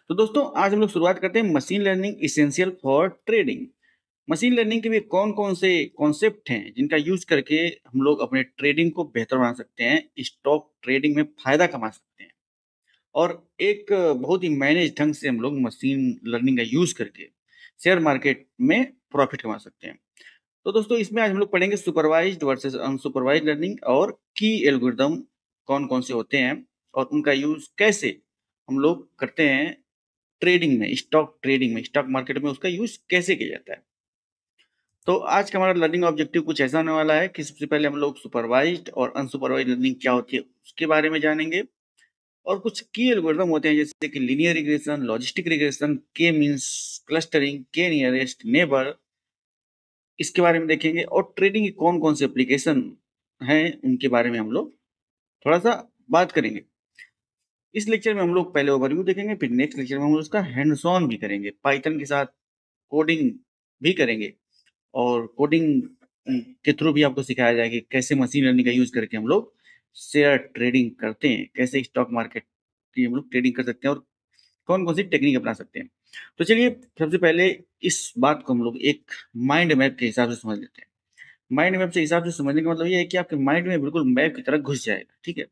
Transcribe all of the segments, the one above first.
तो दोस्तों आज हम लोग शुरुआत करते हैं machine learning essential for trading. Machine learning के भी कौन कौन से कॉन्सेप्ट हैं जिनका यूज करके हम लोग अपने ट्रेडिंग को बेहतर बना सकते हैं, स्टॉक ट्रेडिंग में फायदा कमा सकते हैं और एक बहुत ही मैनेज ढंग से हम लोग मशीन लर्निंग का यूज करके शेयर मार्केट में प्रॉफिट कमा सकते हैं। तो दोस्तों इसमें आज हम लोग पढ़ेंगे सुपरवाइज्ड वर्सेस अनसुपरवाइज्ड लर्निंग और की एल्गोरिदम कौन कौन से होते हैं और उनका यूज कैसे हम लोग करते हैं ट्रेडिंग में, स्टॉक ट्रेडिंग में, स्टॉक मार्केट में उसका यूज कैसे किया जाता है। तो आज का हमारा लर्निंग ऑब्जेक्टिव कुछ ऐसा होने वाला है कि सबसे पहले हम लोग सुपरवाइज्ड और अनसुपरवाइज्ड लर्निंग क्या होती है उसके बारे में जानेंगे और कुछ की एल्गोरिदम होते हैं जैसे कि लीनियर रिग्रेशन, लॉजिस्टिक रिग्रेशन, के मींस क्लस्टरिंग, के नियरेस्ट नेबर, इसके बारे में देखेंगे और ट्रेडिंग की कौन कौन से एप्लीकेशन हैं उनके बारे में हम लोग थोड़ा सा बात करेंगे। इस लेक्चर में हम लोग पहले ओवरव्यू देखेंगे, फिर नेक्स्ट लेक्चर में हम लोग उसका हैंड्स ऑन भी करेंगे, पाइथन के साथ कोडिंग भी करेंगे और कोडिंग के थ्रू भी आपको सिखाया जाएगा कि कैसे मशीन लर्निंग का यूज करके हम लोग शेयर ट्रेडिंग करते हैं, कैसे स्टॉक मार्केट की हम लोग ट्रेडिंग कर सकते हैं और कौन कौन सी टेक्निक अपना सकते हैं। तो चलिए सबसे पहले इस बात को हम लोग एक माइंड मैप के हिसाब से समझ लेते हैं। माइंड मैप से हिसाब से समझने का मतलब ये है कि आपके माइंड में बिल्कुल मैप की तरह घुस जाएगा, ठीक है।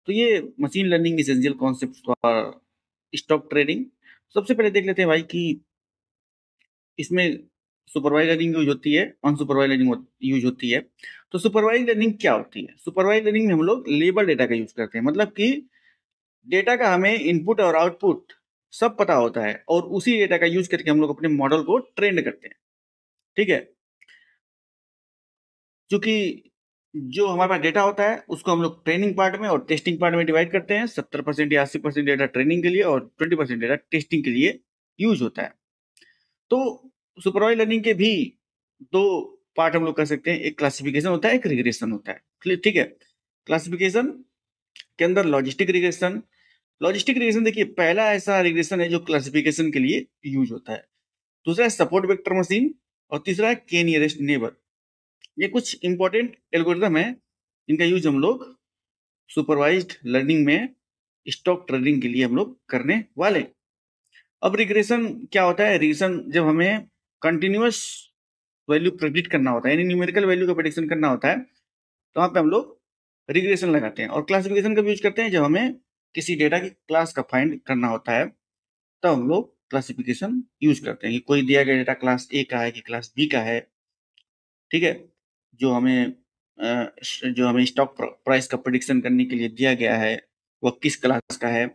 तो ये machine learning essential concept for stock trading. सबसे पहले देख लेते हैं भाई कि इसमें सुपरवाइज लर्निंग यूज होती है, अनसुपरवाइज लर्निंग यूज होती है। तो सुपरवाइज लर्निंग क्या होती है? सुपरवाइज लर्निंग में हम लोग लेबल डेटा का यूज करते हैं, मतलब कि डेटा का हमें इनपुट और आउटपुट सब पता होता है और उसी डेटा का यूज करके हम लोग अपने मॉडल को ट्रेंड करते हैं, ठीक है। क्योंकि जो हमारे पास डेटा होता है उसको हम लोग ट्रेनिंग पार्ट में और टेस्टिंग पार्ट में डिवाइड करते हैं। 70% या 80% डेटा ट्रेनिंग के लिए और 20% डेटा टेस्टिंग के लिए यूज होता है। तो सुपरवाइज लर्निंग के भी दो पार्ट हम लोग कर सकते हैं, एक क्लासिफिकेशन होता है, एक रिग्रेशन होता है, ठीक है। क्लासिफिकेशन के अंदर लॉजिस्टिक रिग्रेशन, लॉजिस्टिक रिग्रेशन देखिए पहला ऐसा रिग्रेशन है जो क्लासिफिकेशन के लिए यूज होता है। दूसरा है सपोर्ट वेक्टर मशीन और तीसरा है के नियरेस्ट नेबर। ये कुछ इंपॉर्टेंट एल्गोरिदम है जिनका यूज हम लोग सुपरवाइज्ड लर्निंग में स्टॉक ट्रेडिंग के लिए हम लोग करने वाले हैं। अब रिग्रेशन क्या होता है? रिग्रेशन जब हमें कंटिन्यूअस वैल्यू प्रेडिक्ट करना होता है, यानी न्यूमेरिकल वैल्यू का प्रेडिक्शन करना होता है, तो वहाँ पे हम लोग रिग्रेशन लगाते हैं। और क्लासिफिकेशन का भी यूज करते हैं जब हमें किसी डेटा की क्लास का फाइंड करना होता है, तब हम लोग क्लासिफिकेशन यूज करते हैं कि कोई दिया गया डेटा क्लास ए का है कि क्लास बी का है, ठीक है। जो हमें जो हमें स्टॉक प्राइस का प्रेडिक्शन करने के लिए दिया गया है वह किस क्लास का है,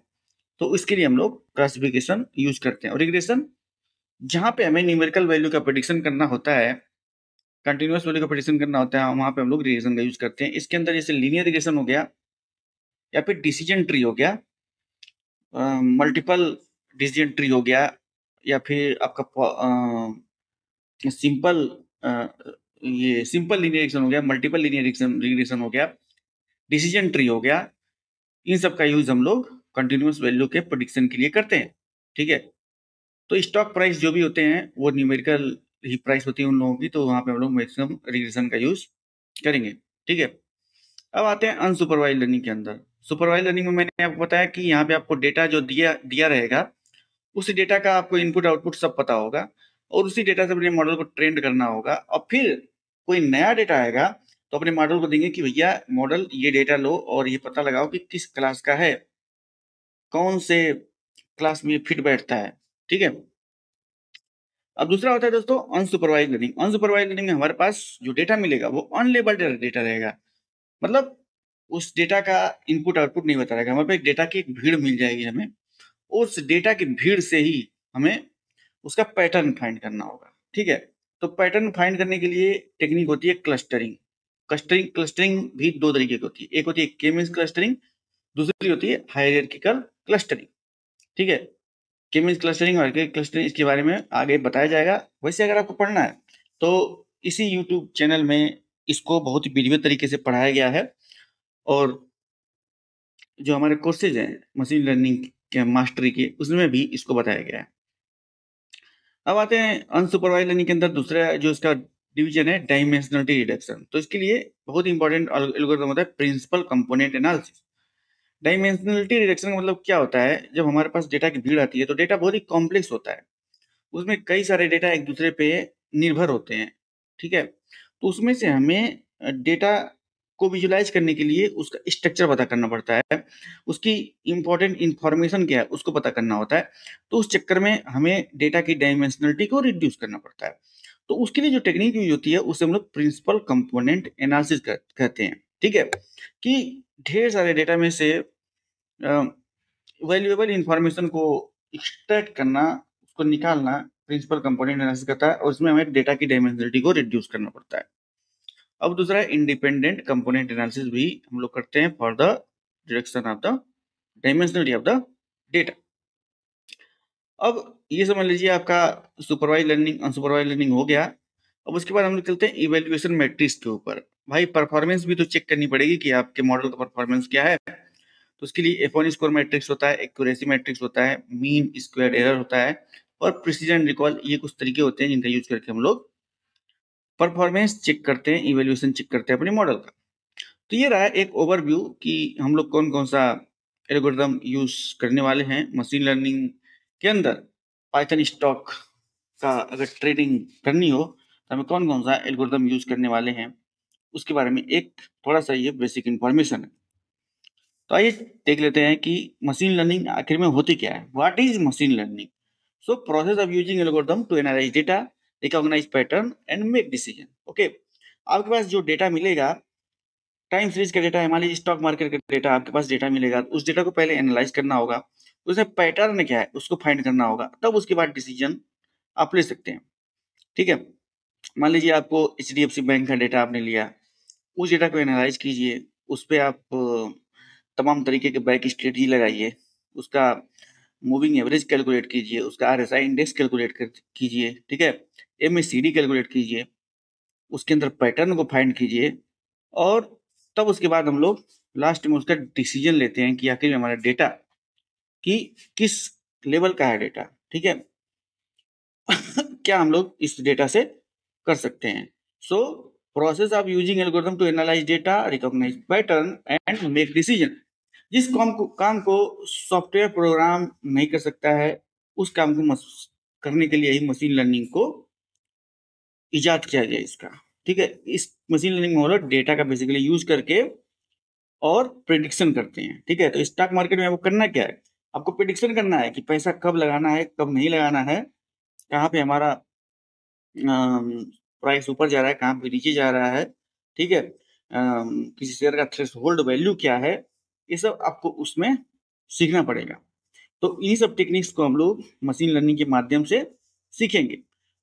तो इसके लिए हम लोग क्लासिफिकेशन यूज करते हैं। और रिग्रेशन जहाँ पे हमें न्यूमेरिकल वैल्यू का प्रेडिक्शन करना होता है, कंटिन्यूअस वैल्यू का प्रेडिक्शन करना होता है, वहाँ पे हम लोग रिग्रेशन का यूज करते हैं। इसके अंदर जैसे लीनियर रिग्रेशन हो गया या फिर डिसीजन ट्री हो गया, मल्टीपल डिसीजन ट्री हो गया, या फिर आपका सिंपल ये सिंपल लीनियर रिग्रेशन हो गया, मल्टीपल लीनियर रिग्रेशन हो गया, डिसीजन ट्री हो गया। इन सब का यूज हम लोग कंटिन्यूअस वैल्यू के प्रेडिक्शन के लिए करते हैं, ठीक है। तो स्टॉक प्राइस जो भी होते हैं वो न्यूमेरिकल ही प्राइस होती है उन लोगों की, तो वहाँ पे हम लोग मैक्सिमम रिग्रेशन का यूज करेंगे, ठीक है। अब आते हैं अनसुपरवाइज लर्निंग के अंदर। सुपरवाइज लर्निंग में मैंने आपको बताया कि यहाँ पे आपको डेटा जो दिया दिया रहेगा उसी डेटा का आपको इनपुट आउटपुट सब पता होगा और उसी डेटा से अपने मॉडल को ट्रेंड करना होगा। और फिर कोई नया डेटा आएगा तो अपने मॉडल को देंगे कि भैया मॉडल ये डेटा लो और ये पता लगाओ कि किस क्लास का है, कौन से क्लास में फिट बैठता है, ठीक है। अब दूसरा होता है दोस्तों अनसुपरवाइज लर्निंग। अनसुपरवाइज लर्निंग में हमारे पास जो डेटा मिलेगा वो अनलेबल्ड डेटा रहेगा, मतलब उस डेटा का इनपुट आउटपुट नहीं बता रहेगा। हमारे पास डेटा की एक भीड़ मिल जाएगी हमें, उस डेटा की भीड़ से ही हमें उसका पैटर्न फाइंड करना होगा, ठीक है। तो पैटर्न फाइंड करने के लिए टेक्निक होती है क्लस्टरिंग। क्लस्टरिंग क्लस्टरिंग भी दो तरीके की होती है, एक होती है के मींस क्लस्टरिंग, दूसरी होती है हायरार्किकल क्लस्टरिंग, ठीक है। के मींस क्लस्टरिंग और क्लस्टरिंग इसके बारे में आगे बताया जाएगा। वैसे अगर आपको पढ़ना है तो इसी यूट्यूब चैनल में इसको बहुत ही विधिवत तरीके से पढ़ाया गया है और जो हमारे कोर्सेज हैं मशीन लर्निंग के मास्टरी के उसमें भी इसको बताया गया है। अब आते हैं अनसुपरवाइज लर्निंग के अंदर दूसरा जो इसका डिवीजन है डायमेंशनलिटी रिडक्शन। तो इसके लिए बहुत इंपॉर्टेंट एल्गोरिथम होता है principal component analysis. Dimensionality reduction का मतलब क्या होता है, जब हमारे पास डेटा की भीड़ आती है तो डेटा बहुत ही कॉम्प्लेक्स होता है, उसमें कई सारे डेटा एक दूसरे पे निर्भर होते हैं, ठीक है। तो उसमें से हमें डेटा को विजुलाइज करने के लिए उसका स्ट्रक्चर पता करना पड़ता है, उसकी इंपॉर्टेंट इंफॉर्मेशन क्या है उसको पता करना होता है। तो उस चक्कर में हमें डेटा की डायमेंशनलिटी को रिड्यूस करना पड़ता है। तो उसके लिए जो टेक्निक यूज होती है उसे हम लोग प्रिंसिपल कंपोनेंट एनालिसिस कहते हैं, ठीक है। कि ढेर सारे डेटा में से वैल्यूएबल इंफॉर्मेशन को एक्सट्रैक्ट करना, उसको निकालना प्रिंसिपल कंपोनेंट एनालिसिस करता है, और उसमें हमें डेटा की डायमेंशनलिटी को रिड्यूस करना पड़ता है। अब दूसरा है इंडिपेंडेंट कंपोनेंट एनालिसिस भी हम लोग करते हैं for the deduction of the dimensionality of the data. अब ये समझ लीजिए आपका सुपरवाइज लर्निंग अनसुपरवाइज लर्निंग हो गया। अब उसके बाद हम लोग चलते हैं इवेल्युएशन मैट्रिक्स के ऊपर। भाई परफॉर्मेंस भी तो चेक करनी पड़ेगी कि आपके मॉडल का परफॉर्मेंस क्या है। तो उसके लिए एफ1 स्कोर मैट्रिक्स होता है, एक्यूरेसी मैट्रिक्स होता है, मीन स्क्वायर्ड एरर होता है, और प्रिसीजन रिकॉल। ये कुछ तरीके होते हैं जिनका यूज करके हम लोग परफॉर्मेंस चेक करते हैं, इवेल्युएशन चेक करते हैं अपने मॉडल का। तो ये रहा एक ओवरव्यू कि हम लोग कौन कौन सा एल्गोरिदम यूज करने वाले हैं मशीन लर्निंग के अंदर। पाइथन स्टॉक का अगर ट्रेडिंग करनी हो तो हमें कौन कौन सा एल्गोरिदम यूज करने वाले हैं उसके बारे में एक थोड़ा सा ये बेसिक इंफॉर्मेशन है। तो आइए देख लेते हैं कि मशीन लर्निंग आखिर में होती क्या है। What is machine learning? So process of using algorithm to analyse data, recognise pattern and make decision. Okay, आपके पास जो डेटा मिलेगा, टाइम सीरीज का डेटा है, मान लीजिए स्टॉक मार्केट का डेटा आपके पास डेटा मिलेगा, तो उस डेटा को पहले एनालाइज करना होगा, उसमें पैटर्न क्या है उसको फाइंड करना होगा, तब उसके बाद डिसीजन आप ले सकते हैं, ठीक है। मान लीजिए आपको HDFC बैंक का डेटा आपने लिया, उस डेटा को एनालाइज कीजिए, उस पर आप तमाम तरीके के बैक स्ट्रेटजी लगाइए, उसका मूविंग एवरेज कैलकुलेट कीजिए, उसका RSI इंडेक्स कैलकुलेट कीजिए, ठीक है, MACD कैलकुलेट कीजिए, उसके अंदर पैटर्न को फाइंड कीजिए, और तब उसके बाद हम लोग लास्ट में उसका डिसीजन लेते हैं कि आखिर हमारा डेटा कि किस लेवल का है डेटा, ठीक है। क्या हम लोग इस डेटा से कर सकते हैं। So process of using algorithm to analyse data, recognise pattern and make decision. जिस काम को सॉफ्टवेयर प्रोग्राम नहीं कर सकता है, उस काम को करने के लिए ही मशीन लर्निंग को इजाद किया गया इसका, ठीक है। इस मशीन लर्निंग मॉडल डेटा का बेसिकली यूज करके और प्रिडिक्शन करते हैं, ठीक है। तो स्टॉक मार्केट में आपको करना क्या है, आपको प्रिडिक्शन करना है कि पैसा कब लगाना है कब नहीं लगाना है, कहाँ पे हमारा प्राइस ऊपर जा रहा है कहाँ पे नीचे जा रहा है, ठीक है। किसी शेयर का थ्रेशोल्ड वैल्यू क्या है, ये सब आपको उसमें सीखना पड़ेगा। तो इन्हीं सब टेक्निक्स को हम लोग मशीन लर्निंग के माध्यम से सीखेंगे।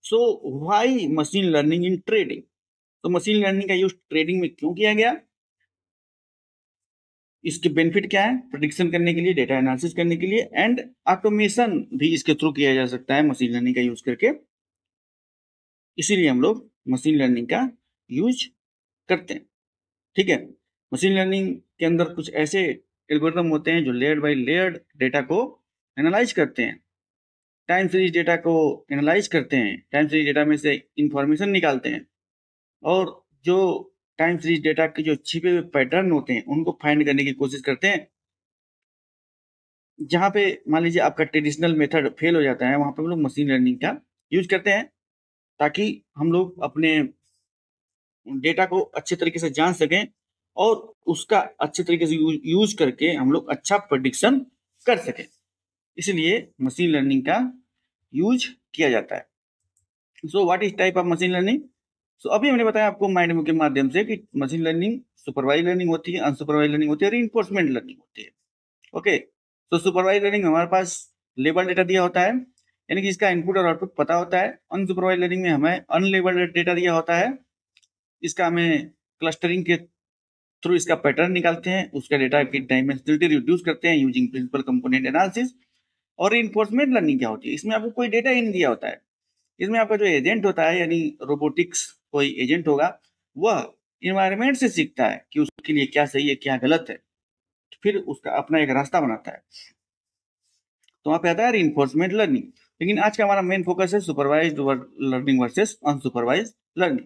So why machine learning in trading? तो मशीन लर्निंग का यूज ट्रेडिंग में क्यों किया गया, इसके बेनिफिट क्या है, प्रेडिक्शन करने के लिए, डेटा एनालिसिस करने के लिए, एंड ऑटोमेशन भी इसके थ्रू किया जा सकता है मशीन लर्निंग का यूज करके। इसीलिए हम लोग मशीन लर्निंग का यूज करते हैं, ठीक है। मशीन लर्निंग के अंदर कुछ ऐसे एल्गोरिदम होते हैं जो लेयर बाय लेयर डेटा को एनालाइज करते हैं, टाइम सीरीज डेटा को एनालाइज करते हैं, टाइम सीरीज डेटा में से इंफॉर्मेशन निकालते हैं, और जो टाइम सीरीज डेटा के जो छिपे हुए पैटर्न होते हैं उनको फाइंड करने की कोशिश करते हैं। जहाँ पे मान लीजिए आपका ट्रेडिशनल मेथड फेल हो जाता है, वहाँ पे हम लोग मशीन लर्निंग का यूज करते हैं, ताकि हम लोग अपने डेटा को अच्छे तरीके से जान सकें और उसका अच्छे तरीके से यूज करके हम लोग अच्छा प्रेडिक्शन कर सकें। इसलिए मशीन लर्निंग का यूज किया जाता है। So what is type of machine learning? So अभी हमने बताया आपको माइंड मैप के माध्यम से कि मशीन लर्निंग सुपरवाइज लर्निंग होती है, अनसुपरवाइज लर्निंग होती है, और इन्फोर्समेंट लर्निंग होती है। ओके, तो सुपरवाइज लर्निंग में हमारे पास लेबल डेटा दिया होता है, यानी कि इसका इनपुट और आउटपुट पता होता है। अनसुपरवाइज लर्निंग में हमें अनलेबल्ड डेटा दिया होता है, इसका हमें क्लस्टरिंग के थ्रू इसका पैटर्न निकालते हैं, उसका डेटा की डायमेंशनलिटी रिड्यूस करते हैं यूजिंग प्रिंसिपल कंपोनेंट एनालिसिस। और इन्फोर्समेंट लर्निंग क्या होती है, इसमें आपको कोई डेटा ही नहीं दिया होता है, इसमें आपका जो एजेंट होता है यानी रोबोटिक्स कोई एजेंट होगा, वह इन्वायरमेंट से सीखता है कि उसके लिए क्या सही है क्या गलत है, फिर उसका अपना एक रास्ता बनाता है। तो वहाँ पे आता है रिइंफोर्समेंट लर्निंग। लेकिन आज का हमारा मेन फोकस है supervised learning versus unsupervised learning.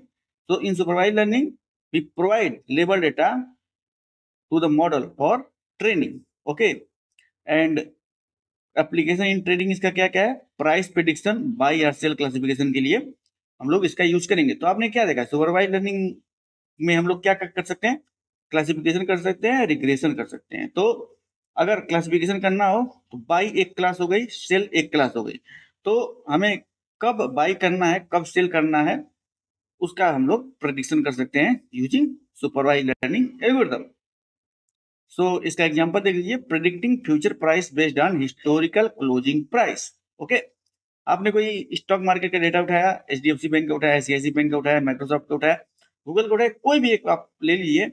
तो in supervised learning we provide label data to the model for training. Okay. And application in trading इसका क्या क्या है, प्राइस प्रिडिक्शन, बाय या सेल क्लासिफिकेशन के लिए हम लोग इसका यूज करेंगे। तो आपने क्या देखा, सुपरवाइज लर्निंग में हम लोग क्या कर सकते हैं, क्लासिफिकेशन कर सकते हैं, रिग्रेशन कर सकते हैं। तो अगर क्लासिफिकेशन करना हो तो बाई एक क्लास हो गई, सेल एक क्लास हो गई। तो हमें कब बाई करना है, कब सेल करना है, उसका हम लोग प्रेडिक्शन कर सकते हैं यूजिंग सुपरवाइज लर्निंग एल्गोरिथम। सो इसका एग्जांपल देख लीजिए, predicting future price based on historical closing price. Okay, आपने कोई स्टॉक मार्केट का डेटा उठाया, एचडीएफसी बैंक का उठाया, आईसीआईसी बैंक का उठाया, माइक्रोसॉफ्ट का उठाया, गूगल का उठाया, कोई भी एक आप ले लीजिए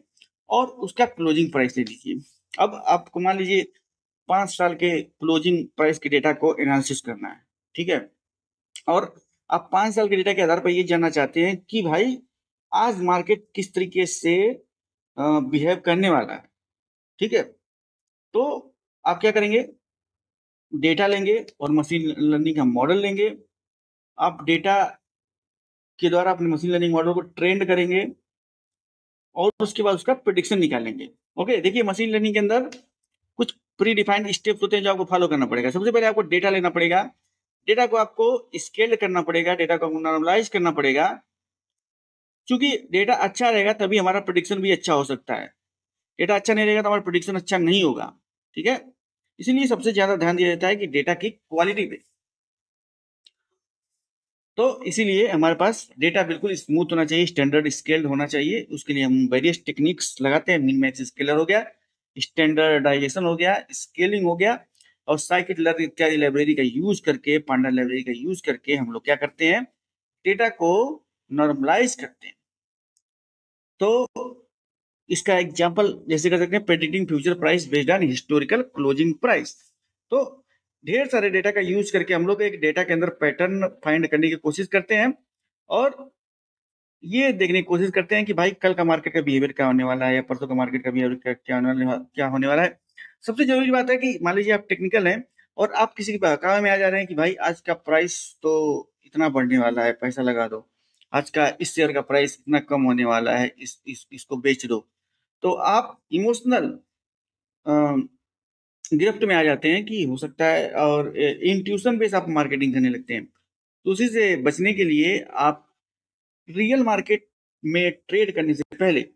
और उसका क्लोजिंग प्राइस ले लीजिए। अब आपको मान लीजिए 5 साल के क्लोजिंग प्राइस के डेटा को एनालिसिस करना है, ठीक है। और आप 5 साल के डेटा के आधार पर ये जानना चाहते हैं कि भाई आज मार्केट किस तरीके से बिहेव करने वाला है, ठीक है। तो आप क्या करेंगे, डेटा लेंगे और मशीन लर्निंग का मॉडल लेंगे। आप डेटा के द्वारा अपने मशीन लर्निंग मॉडल को ट्रेंड करेंगे और उसके बाद उसका प्रिडिक्शन निकालेंगे। ओके, देखिए मशीन लर्निंग के अंदर कुछ प्री डिफाइंड स्टेप्स होते हैं जो आपको फॉलो करना पड़ेगा। सबसे पहले आपको डेटा लेना पड़ेगा, डेटा को आपको स्केल करना पड़ेगा, डेटा को नॉर्मलाइज करना पड़ेगा। क्योंकि डेटा अच्छा रहेगा तभी हमारा प्रिडिक्शन भी अच्छा हो सकता है। डेटा अच्छा नहीं रहेगा तो हमारा प्रिडिक्शन अच्छा नहीं होगा, ठीक है। इसीलिए सबसे ज्यादा ध्यान दिया जाता है कि डेटा की क्वालिटी पे। तो इसीलिए हमारे पास डेटा बिल्कुल स्मूथ होना चाहिए, स्टैंडर्ड स्केल्ड होना चाहिए। उसके लिए हम वेरियस टेक्निक्स लगाते हैं, मिन मैक्स स्केलर हो गया, स्टैंडर्डाइजेशन हो गया, स्केलिंग हो गया, और साइकिट लर्न इत्यादि लाइब्रेरी का यूज करके, पांडा लाइब्रेरी का यूज करके हम लोग क्या करते हैं, डेटा को नॉर्मलाइज करते हैं। तो इसका एग्जांपल जैसे कर सकते हैं, predicting future price based on historical closing price. तो ढेर सारे डेटा का यूज करके हम लोग एक डेटा के अंदर पैटर्न फाइंड करने की कोशिश करते हैं और ये देखने की कोशिश करते हैं कि भाई कल का मार्केट का बिहेवियर क्या होने वाला है, या परसों का मार्केट का बिहेवियर क्या होने वाला है। सबसे जरूरी बात है कि मान लीजिए आप टेक्निकल हैं और आप किसी के बहकावे में आ जा रहे हैं कि भाई आज का प्राइस तो इतना बढ़ने वाला है, पैसा लगा दो, आज का इस शेयर का प्राइस इतना कम होने वाला है, इसको बेच दो। तो आप इमोशनल गिरफ्त में आ जाते हैं कि हो सकता है, और इंट्यूशन बेस आप मार्केटिंग करने लगते हैं। तो उसी से बचने के लिए आप रियल मार्केट में ट्रेड करने से पहले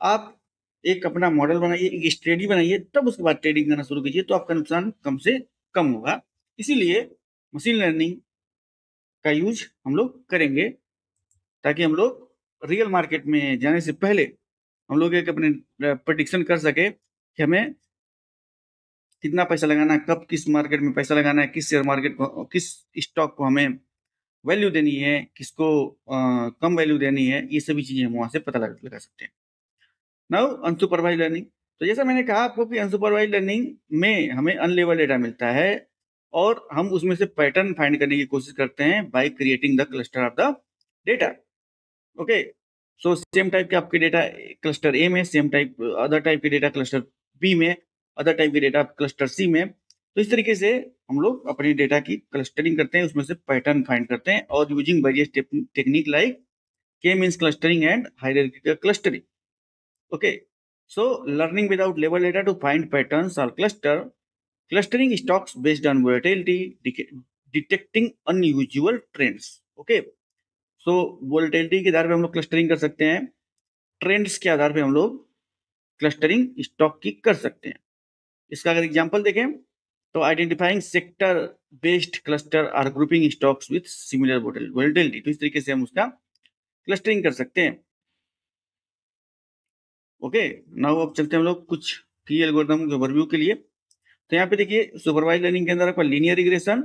आप एक अपना मॉडल बनाइए, एक स्ट्रेटजी बनाइए, तब उसके बाद ट्रेडिंग करना शुरू कीजिए, तो आपका नुकसान कम से कम होगा। इसीलिए मशीन लर्निंग का यूज हम लोग करेंगे ताकि हम लोग रियल मार्केट में जाने से पहले हम लोग एक अपने प्रेडिक्शन कर सके कि हमें कितना पैसा लगाना है, कब किस मार्केट में पैसा लगाना है, किस शेयर मार्केट को, किस स्टॉक को हमें वैल्यू देनी है, किसको कम वैल्यू देनी है। ये सभी चीजें हम वहां से पता लगा सकते हैं। Now unsupervised learning. तो जैसा मैंने कहा आपको कि अनसुपरवाइज लर्निंग में हमें अनलेबल डेटा मिलता है और हम उसमें से पैटर्न फाइंड करने की कोशिश करते हैं by creating the cluster of the data. Okay, so same type के आपके डेटा क्लस्टर ए में, सेम टाइप अदर टाइप के डेटा क्लस्टर बी में, अदर टाइप के डेटा क्लस्टर सी में। तो इस तरीके से हम लोग अपने डेटा की क्लस्टरिंग करते हैं, उसमें से पैटर्न फाइंड करते हैं और यूजिंग वेरियस टेक्निक लाइक के means clustering and hierarchical clustering. Okay, so learning without label data to find patterns or clustering stocks based on volatility, detecting unusual trends. Okay, so volatility के आधार पे हम लोग clustering कर सकते हैं, trends के आधार पे हम लोग क्लस्टरिंग स्टॉक की कर सकते हैं। इसका अगर एग्जांपल देखें तो identifying sector based cluster or grouping stocks with similar volatility. तो इस तरीके से हम उसका क्लस्टरिंग कर सकते हैं। ओके, नाउ अब चलते हैं हम लोग कुछ की एल्गोरिथम के ओवरव्यू के लिए। तो यहाँ पे देखिए सुपरवाइज लर्निंग के अंदर आपका linear regression,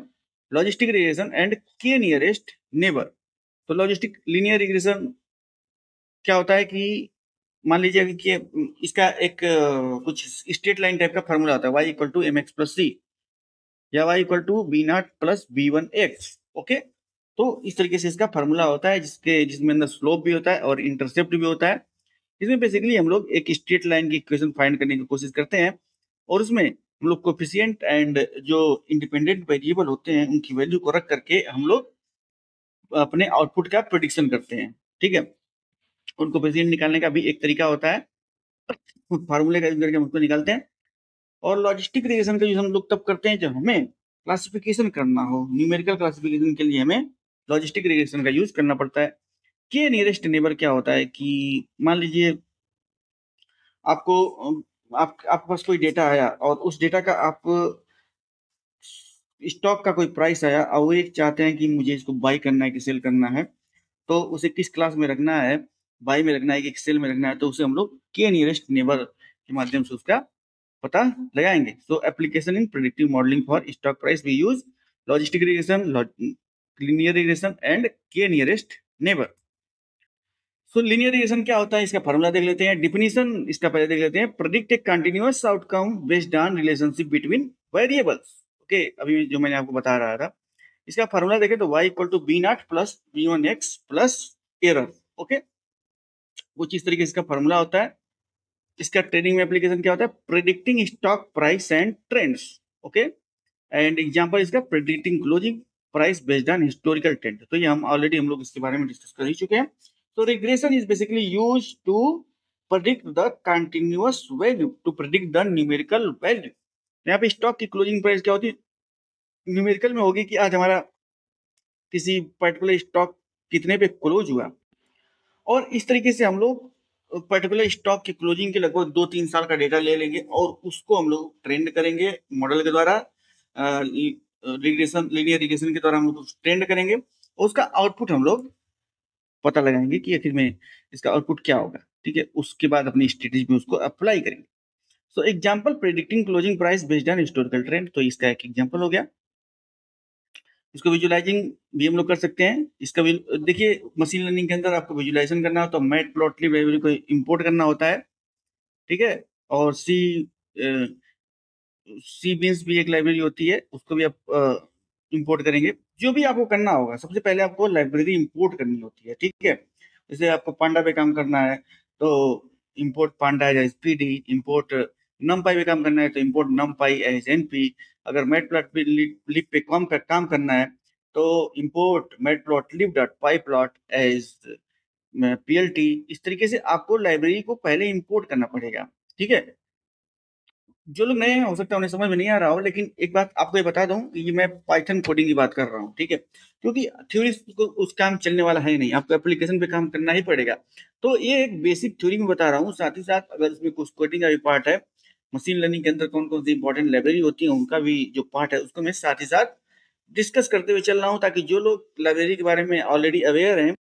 logistic regression and K nearest neighbour. तो लॉजिस्टिक लीनियर रिग्रेशन क्या होता है कि मान लीजिए कि इसका एक कुछ स्ट्रेट लाइन टाइप का फॉर्मूला होता है, y equal to M X plus C या y equal to B not plus B one X. Okay, तो इस तरीके से इसका फॉर्मूला होता है जिसमें अंदर स्लोप भी होता है और इंटरसेप्ट भी होता है। इसमें बेसिकली हम लोग एक स्ट्रेट लाइन की इक्वेशन फाइंड करने की कोशिश करते हैं और उसमें हम लोग कोफिशिएंट एंड जो इंडिपेंडेंट वेरिएबल होते हैं उनकी वैल्यू को रख करके हम लोग अपने आउटपुट का प्रिडिक्शन करते हैं, ठीक है। उन कोफिशिएंट निकालने का भी एक तरीका होता है, फार्मूले का यूज करके हम उसको निकालते हैं और लॉजिस्टिक रिग्रेशन का यूज हम लोग तब करते हैं जब हमें क्लासिफिकेशन करना हो। न्यूमेरिकल क्लासिफिकेशन के लिए हमें लॉजिस्टिक रिग्रेशन का यूज करना पड़ता है। के नियरेस्ट नेबर क्या होता है कि मान लीजिए आपको आपके पास कोई डेटा आया और उस डेटा का आप स्टॉक का कोई प्राइस आया और वो एक चाहते हैं कि मुझे इसको बाई करना है कि सेल करना है, तो उसे किस क्लास में रखना है, बाई में रखना है कि सेल में रखना है, तो उसे हम लोग के नियरेस्ट नेबर के माध्यम से उसका पता लगाएंगे। So application in predictive modelling for stock price we use logistic regression, linear regression and K nearest neighbour. So linear regression क्या होता है, इसका फॉर्मूला देख लेते हैं। डिफिनीशन इसका पहले देख लेते हैं। Predict A continuous outcome based on relationship between variables. Okay, अभी जो मैंने आपको बता रहा था, इसका फॉर्मूला देखें तो y equal to B not plus B one X plus error. Okay, कुछ इस तरीके से इसका फॉर्मूला होता है। इसका ट्रेडिंग में एप्लीकेशन क्या होता है, predicting stock price and trends. Okay, and example इसका predicting closing price based on historical trend. तो ये हम ऑलरेडी हम लोग इसके बारे में डिस्कस कर ही चुके हैं। तो regression is basically use to predict the continuous value to predict the numerical value। यहाँ पे स्टॉक की क्लोजिंग प्राइस क्या होती है, न्यूमेरिकल में होगी कि आज हमारा किसी पर्टिकुलर स्टॉक कितने पे क्लोज हुआ। और इस तरीके से हम लोग पर्टिकुलर स्टॉक की क्लोजिंग के लगभग 2-3 साल का डेटा ले लेंगे और उसको हम लोग ट्रेंड करेंगे मॉडल के द्वारा, रिग्रेशन लीनियर रिग्रेशन के द्वारा हम लोग ट्रेंड करेंगे और उसका आउटपुट हम लोग पता लगाएंगे कि आखिर में इसका आउटपुट क्या होगा। ठीक है, उसके बाद अपनी स्ट्रेटेजी में उसको अप्लाई करेंगे। So example predicting closing price based on historical trend, तो इसका एक एग्जांपल हो गया। इसको विजुलाइजिंग भी हम लोग कर सकते हैं। इसका भी देखिए, मशीन लर्निंग के अंदर आपको विजुलाइजेशन करना हो तो मैटप्लॉटलिब लाइब्रेरी को इंपोर्ट करना होता है। ठीक है, और सी बीन्स भी एक लाइब्रेरी होती है, उसको भी आप इंपोर्ट करेंगे। जो भी आपको करना होगा, सबसे पहले आपको लाइब्रेरी इंपोर्ट करनी होती है। ठीक है, जैसे आपको पांडा पे काम करना है तो इंपोर्ट पांडा एज पीडी, इंपोर्ट नमपाई पे काम करना है तो इंपोर्ट नमपाई एज एनपी। अगर मैटप्लॉटलिब पे काम करना है तो इंपोर्ट मैटप्लॉटलिब डॉट पाई प्लॉट एज पीएलटी। इस तरीके से आपको लाइब्रेरी को पहले इंपोर्ट करना पड़ेगा। ठीक है, जो लोग नए हैं हो सकता है उन्हें समझ में नहीं आ रहा हो, लेकिन एक बात आपको ये बता दूं कि ये मैं पाइथन कोडिंग की बात कर रहा हूँ। ठीक है, क्योंकि थ्योरी उस काम चलने वाला है नहीं, आपको एप्लीकेशन पे काम करना ही पड़ेगा। तो ये एक बेसिक थ्योरी में बता रहा हूँ, साथ ही साथ अगर इसमें कुछ कोडिंग का भी पार्ट है, मशीन लर्निंग के अंदर कौन कौन सी इंपॉर्टेंट लाइब्रेरी होती है उनका भी जो पार्ट है उसको मैं साथ ही साथ डिस्कस करते हुए चल रहा हूँ, ताकि जो लोग लाइब्रेरी के बारे में ऑलरेडी अवेयर हैं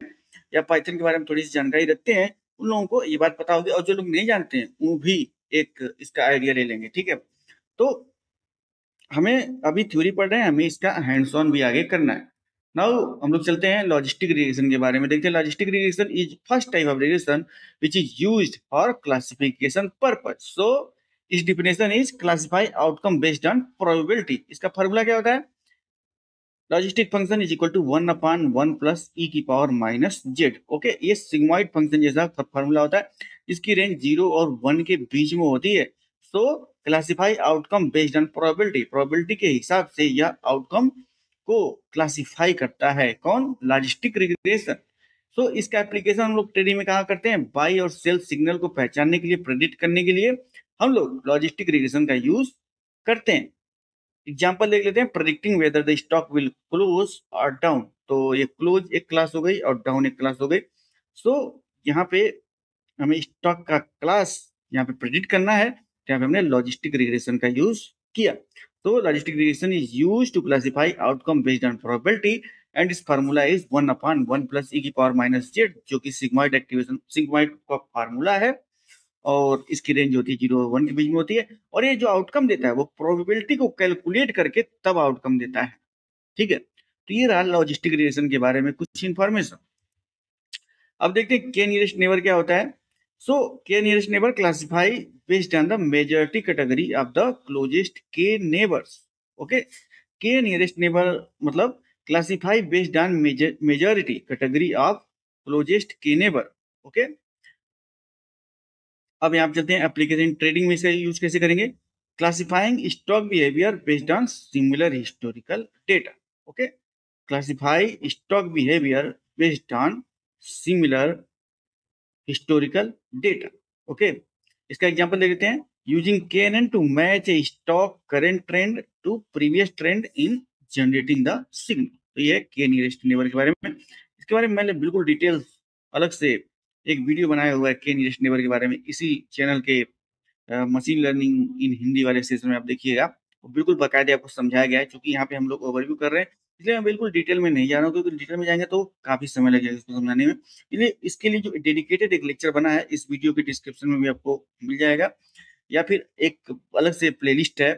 या पाइथन के बारे में थोड़ी सी जानकारी रखते हैं उन लोगों को ये बात पता होगी, और जो लोग नहीं जानते हैं वो भी एक इसका आइडिया ले लेंगे। ठीक है, तो हमें अभी थ्योरी पढ़ रहे हैं, हमें इसका हैंड्स ऑन भी आगे करना है। नाउ हम लोग चलते हैं लॉजिस्टिक रिग्रेशन के बारे में देखते हैं। Logistic regression is first type of regression which is used for classification purpose. So इस definition is classify outcome based on probability. इसका फॉर्मूला क्या होता है, logistic function is equal to 1/1 plus E की पावर माइनस जेड। ओके, ये sigmoid function जैसा formula होता है, इसकी रेंज 0 और 1 के बीच में होती है। So classify outcome based on probability, probability के हिसाब से यह आउटकम को क्लासिफाई करता है। कौन, लॉजिस्टिक रिग्रेशन। सो इसका एप्लीकेशन हम लोग ट्रेडिंग में कहाँ करते हैं, बाई और सेल सिग्नल को पहचानने के लिए, प्रेडिक्ट करने के लिए हम लोग लॉजिस्टिक रिग्रेशन का यूज करते हैं। एग्जाम्पल देख लेते हैं, predicting whether the stock will close और डाउन। तो ये क्लोज एक क्लास हो गई और डाउन एक क्लास हो गई। सो यहाँ पे हमें स्टॉक का क्लास यहाँ पे प्रेडिक्ट करना है, तो यहाँ पे हमने लॉजिस्टिक रिग्रेशन का यूज किया। तो logistic regression is use to classify outcome based on probability and इस फार्मूला इज 1/1 प्लस ई की पावर माइनस जेड, जो कि सिग्मॉइड एक्टिवेशन सिग्मॉइड का फार्मूला है और इसकी रेंज होती है 0 और 1 के बीच में होती है। और ये जो आउटकम देता है वो प्रोबेबिलिटी को कैलकुलेट करके तब आउटकम देता है। ठीक है, तो ये रहा लॉजिस्टिक रिलेशन के बारे में कुछ इंफॉर्मेशन। अब देखते हैं के नियरेस्ट नेबर क्या होता है। सो के nearest neighbour classify based on the majority category of the closest के नेबर्स। ओके, के नियरेस्ट नेबर मतलब classify based on majority category of closest के नेबर। ओके, अब यहाँ पे चलते हैं एप्लीकेशन ट्रेडिंग में इसका यूज कैसे करेंगे, classifying stock behaviour based on similar historical data. Okay, classify stock behaviour based on similar historical data. Okay, इसका एग्जांपल दे देते हैं। Using KNN to match a stock current trend to previous trend in generating the signal. तो ये है के nearest neighbour के बारे में। इसके बारे में मैंने बिल्कुल डिटेल्स अलग से एक वीडियो बनाया हुआ है के नियरेस्ट नेबर के बारे में, इसी चैनल के मशीन लर्निंग इन हिंदी वाले सेशन में आप देखिएगा, वो बिल्कुल बाकायदे आपको समझाया गया है। क्योंकि यहाँ पे हम लोग ओवरव्यू कर रहे हैं, इसलिए मैं बिल्कुल डिटेल में नहीं जा रहा हूँ, क्योंकि डिटेल में जाएंगे तो काफी समय लगेगा इसको समझाने में। इसलिए इसके लिए जो डेडिकेटेड एक लेक्चर बना है, इस वीडियो के डिस्क्रिप्शन में भी आपको मिल जाएगा, या फिर एक अलग से प्लेलिस्ट है,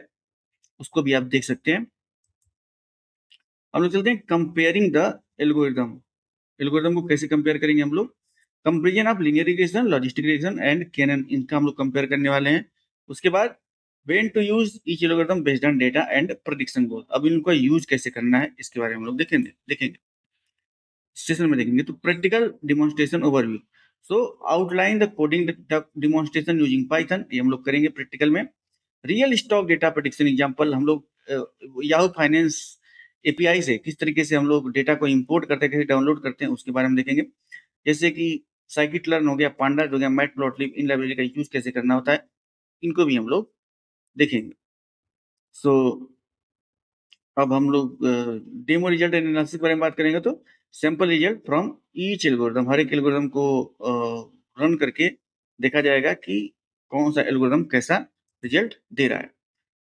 उसको भी आप देख सकते हैं। हम लोग चलते हैं कंपेयरिंग द एल्गोरिदम। एल्गोरिदम को कैसे कंपेयर करेंगे हम लोग? Comparison of linear regression, logistic regression and KNN, इनका हम लोग कंपेयर करने वाले हैं। उसके बाद when to use each algorithm based on data and prediction goal. अब इनको यूज कैसे करना है इसके बारे में हम लोग देखेंगे सेशन में देखेंगे। तो practical demonstration overview. So outline the coding demonstration using Python, ये हम लोग करेंगे प्रैक्टिकल में। Real stock data prediction example, हम लोग याहू फाइनेंस एपीआई से किस तरीके से हम लोग डेटा को इंपोर्ट करते हैं, कैसे डाउनलोड करते हैं, उसके बारे में देखेंगे। जैसे कि साइकिट लर्न हो गया, पांडास हो गया, मैटप्लॉटलिब, इन लाइब्रेरी का यूज कैसे करना होता है, इनको भी हम लोग देखेंगे। सो अब हम लोग डेमो रिजल्ट एनालिसिस के बारे में बात करेंगे। तो sample result from each algorithm, हर एक एल्गोरिथम को रन करके देखा जाएगा कि कौन सा एल्गोरिथम कैसा रिजल्ट दे रहा है।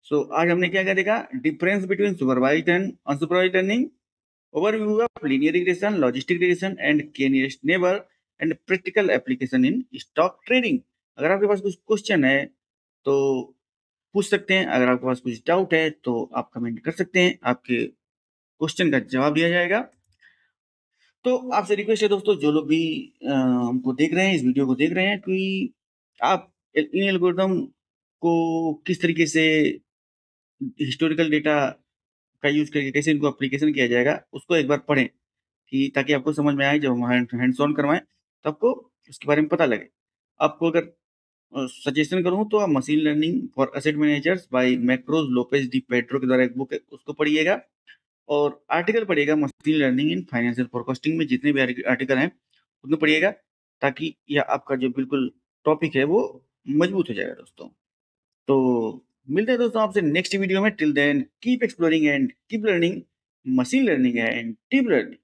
सो आज हमने क्या क्या देखा? Difference between supervised and unsupervised learning, overview of linear regression, logistic regression, and k-nearest neighbor, and practical application in stock trading। अगर आपके पास कुछ क्वेश्चन है तो पूछ सकते हैं, अगर आपके पास कुछ डाउट है तो आप कमेंट कर सकते हैं, आपके क्वेश्चन का जवाब दिया जाएगा। तो आपसे रिक्वेस्ट है दोस्तों, जो लोग भी हमको देख रहे हैं, इस वीडियो को देख रहे हैं, कि आप इन एल्गोरिथम को किस तरीके से हिस्टोरिकल डेटा का यूज करके कैसे इनको एप्लीकेशन किया जाएगा, उसको एक बार पढ़ें, कि ताकि आपको समझ में आए, जब हम हैंड्स ऑन करवाएं तो आपको उसके बारे में पता लगे। आपको अगर सजेशन करूं तो आप machine learning for asset managers by Marcos Lopez de पेड्रो के द्वारा एक बुक है, उसको पढ़िएगा। और आर्टिकल पढ़िएगा machine learning in financial forecasting में, जितने भी आर्टिकल हैं उनको पढ़िएगा, ताकि यह आपका जो बिल्कुल टॉपिक है वो मजबूत हो जाएगा दोस्तों। तो मिलते हैं दोस्तों आपसे नेक्स्ट वीडियो में। Till then keep exploring and keep learning, machine learning and deep learning.